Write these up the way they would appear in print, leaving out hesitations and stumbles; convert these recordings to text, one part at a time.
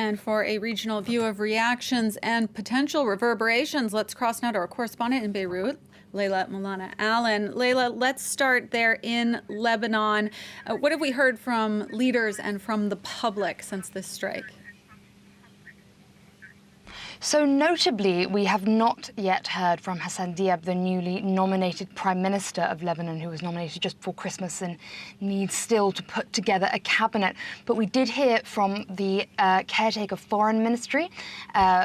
And for a regional view of reactions and potential reverberations, let's cross now to our correspondent in Beirut, Layla Molana-Allen. Layla, let's start there in Lebanon. What have we heard from leaders and from the public since this strike? So notably, we have not yet heard from Hassan Diab, the newly nominated Prime Minister of Lebanon, who was nominated just before Christmas and needs still to put together a cabinet. But we did hear from the caretaker Foreign Ministry,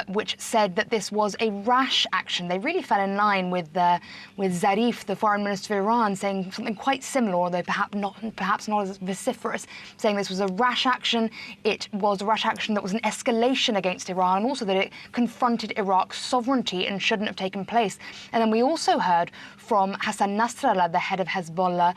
which said that this was a rash action. They really fell in line with Zarif, the Foreign Minister of Iran, saying something quite similar, although perhaps not as vociferous, saying this was a rash action. It was a rash action that was an escalation against Iran, and also that it confronted Iraq's sovereignty and shouldn't have taken place. And then we also heard from Hassan Nasrallah, the head of Hezbollah,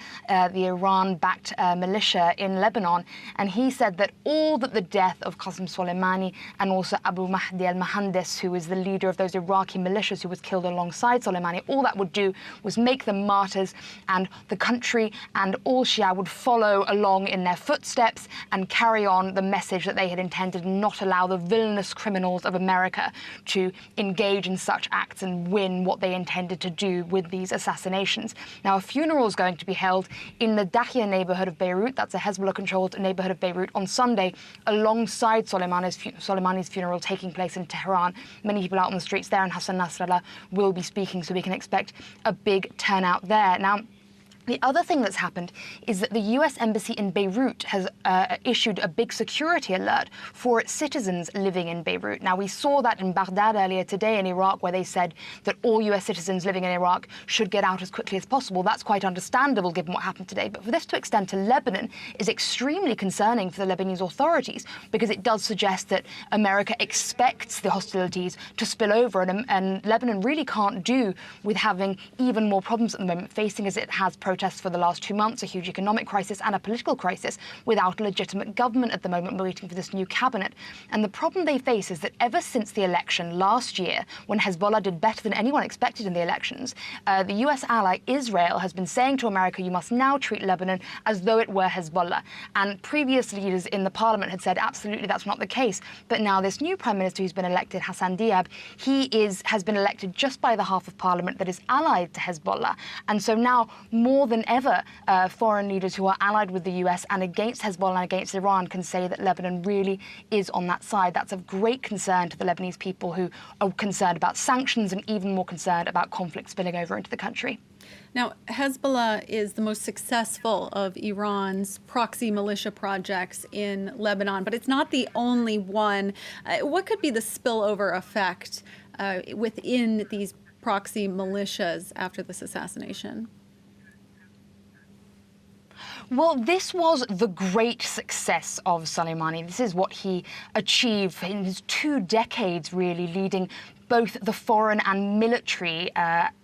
the Iran-backed militia in Lebanon, and he said that all that the death of Qassem Soleimani and also Abu Mahdi al-Mohandes, who is the leader of those Iraqi militias who was killed alongside Soleimani, all that would do was make them martyrs, and the country and all Shia would follow along in their footsteps and carry on the message that they had intended, and not allow the villainous criminals of America to engage in such acts and win what they intended to do with these assassinations. Now, a funeral is going to be held in the Dakhia neighborhood of Beirut. That's a Hezbollah-controlled neighborhood of Beirut on Sunday, alongside Soleimani's funeral taking place in Tehran. Many people out on the streets there, and Hassan Nasrallah will be speaking, so we can expect a big turnout there. Now, the other thing that's happened is that the US Embassy in Beirut has issued a big security alert for its citizens living in Beirut. Now, we saw that in Baghdad earlier today in Iraq, where they said that all US citizens living in Iraq should get out as quickly as possible. That's quite understandable given what happened today. But for this to extend to Lebanon is extremely concerning for the Lebanese authorities, because it does suggest that America expects the hostilities to spill over, and Lebanon really can't do with having even more problems at the moment, facing, as it has, protests for the last 2 months, a huge economic crisis and a political crisis, without a legitimate government at the moment, waiting for this new cabinet. And the problem they face is that ever since the election last year, when Hezbollah did better than anyone expected in the elections, the US ally Israel has been saying to America, you must now treat Lebanon as though it were Hezbollah. And previous leaders in the parliament had said, absolutely, that's not the case. But now this new prime minister who's been elected, Hassan Diab, has been elected just by the half of parliament that is allied to Hezbollah. And so now, more than ever, foreign leaders who are allied with the US and against Hezbollah and against Iran can say that Lebanon really is on that side. That's of great concern to the Lebanese people, who are concerned about sanctions and even more concerned about conflict spilling over into the country. Now, Hezbollah is the most successful of Iran's proxy militia projects in Lebanon, but it's not the only one. What could be the spillover effect within these proxy militias after this assassination? Well, this was the great success of Soleimani. This is what he achieved in his 2 decades, really, leading both the foreign and military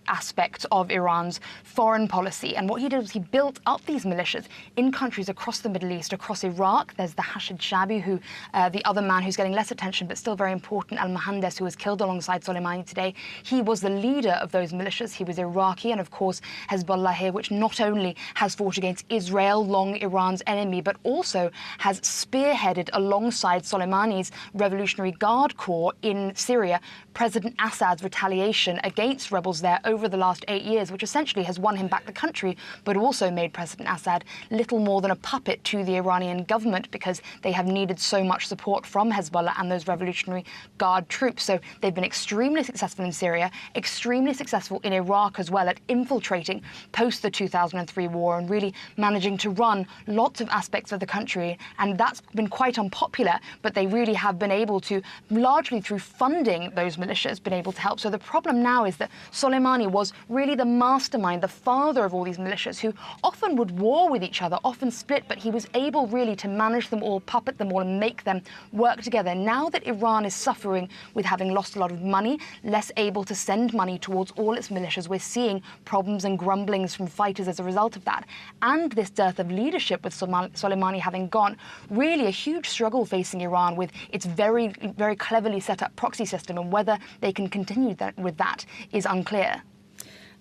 aspects of Iran's foreign policy. And what he did was he built up these militias in countries across the Middle East, across Iraq. There's the Hashid Shabi, who the other man who's getting less attention but still very important, al-Mohandes, who was killed alongside Soleimani today. He was the leader of those militias. He was Iraqi, and of course Hezbollah here, which not only has fought against Israel, long Iran's enemy, but also has spearheaded alongside Soleimani's Revolutionary Guard Corps in Syria President Assad's retaliation against rebels there over the last 8 years, which essentially has won him back the country, but also made President Assad little more than a puppet to the Iranian government, because they have needed so much support from Hezbollah and those Revolutionary Guard troops. So they've been extremely successful in Syria, extremely successful in Iraq as well at infiltrating post the 2003 war and really managing to run lots of aspects of the country. And that's been quite unpopular, but they really have been able to, largely through funding those militias, been able to help. So the problem now is that Soleimani was really the mastermind, the father of all these militias, who often would war with each other, often split, but he was able really to manage them all, puppet them all, and make them work together. Now that Iran is suffering with having lost a lot of money, less able to send money towards all its militias, we're seeing problems and grumblings from fighters as a result of that. And this dearth of leadership with Soleimani having gone, really a huge struggle facing Iran with its very, very cleverly set up proxy system, and whether they can continue with that is unclear.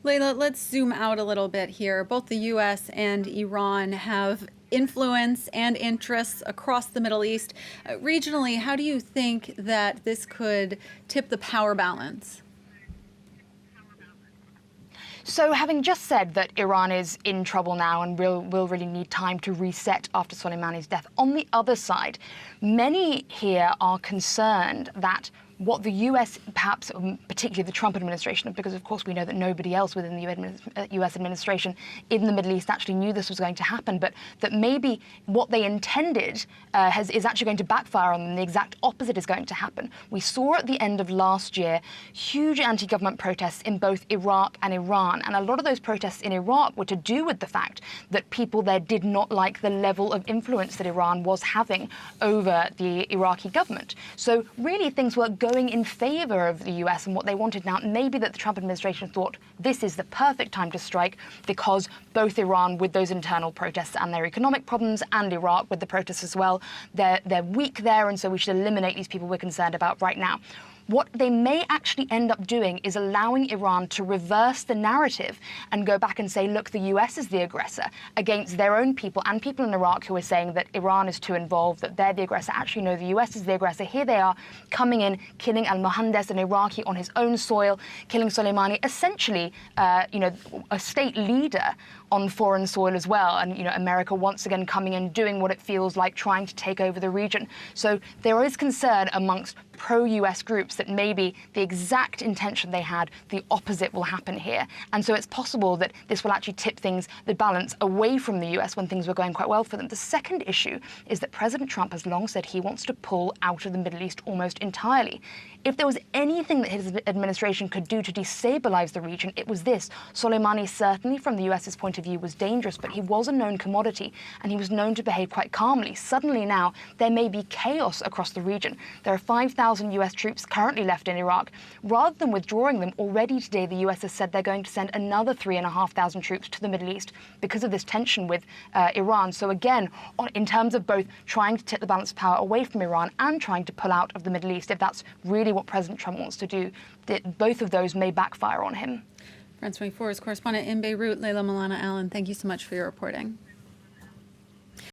Layla, let's zoom out a little bit here. Both the U.S. and Iran have influence and interests across the Middle East. Regionally, how do you think that this could tip the power balance? So having just said that Iran is in trouble now and will really need time to reset after Soleimani's death, on the other side, many here are concerned that what the US, perhaps particularly the Trump administration, because of course we know that nobody else within the US administration in the Middle East actually knew this was going to happen, but that maybe what they intended is actually going to backfire on them. The exact opposite is going to happen. We saw at the end of last year huge anti-government protests in both Iraq and Iran, and a lot of those protests in Iraq were to do with the fact that people there did not like the level of influence that Iran was having over the Iraqi government. So really things were going in favor of the US and what they wanted now. Maybe that the Trump administration thought this is the perfect time to strike because both Iran with those internal protests and their economic problems and Iraq with the protests as well, they're weak there, and so we should eliminate these people we're concerned about right now. What they may actually end up doing is allowing Iran to reverse the narrative and go back and say, look, the US is the aggressor against their own people and people in Iraq who are saying that Iran is too involved, that they're the aggressor. Actually, no, the US is the aggressor. Here they are coming in, killing al-Mohandes, an Iraqi, on his own soil, killing Soleimani, essentially, a state leader on foreign soil as well. And, America once again coming in, doing what it feels like, trying to take over the region. So there is concern amongst pro-US groups that maybe the exact intention they had, the opposite will happen here. And so it's possible that this will actually tip the balance away from the US when things were going quite well for them. The second issue is that President Trump has long said he wants to pull out of the Middle East almost entirely. If there was anything that his administration could do to destabilize the region, it was this. Soleimani, certainly from the US's point of view, was dangerous, but he was a known commodity and he was known to behave quite calmly. Suddenly now, there may be chaos across the region. There are 5,000 US troops currently left in Iraq. Rather than withdrawing them, already today the US has said they're going to send another 3,500 troops to the Middle East because of this tension with Iran. So again, in terms of both trying to tip the balance of power away from Iran and trying to pull out of the Middle East, if that's really what President Trump wants to do, both of those may backfire on him. France 24's correspondent in Beirut, Molana-Allen, thank you so much for your reporting.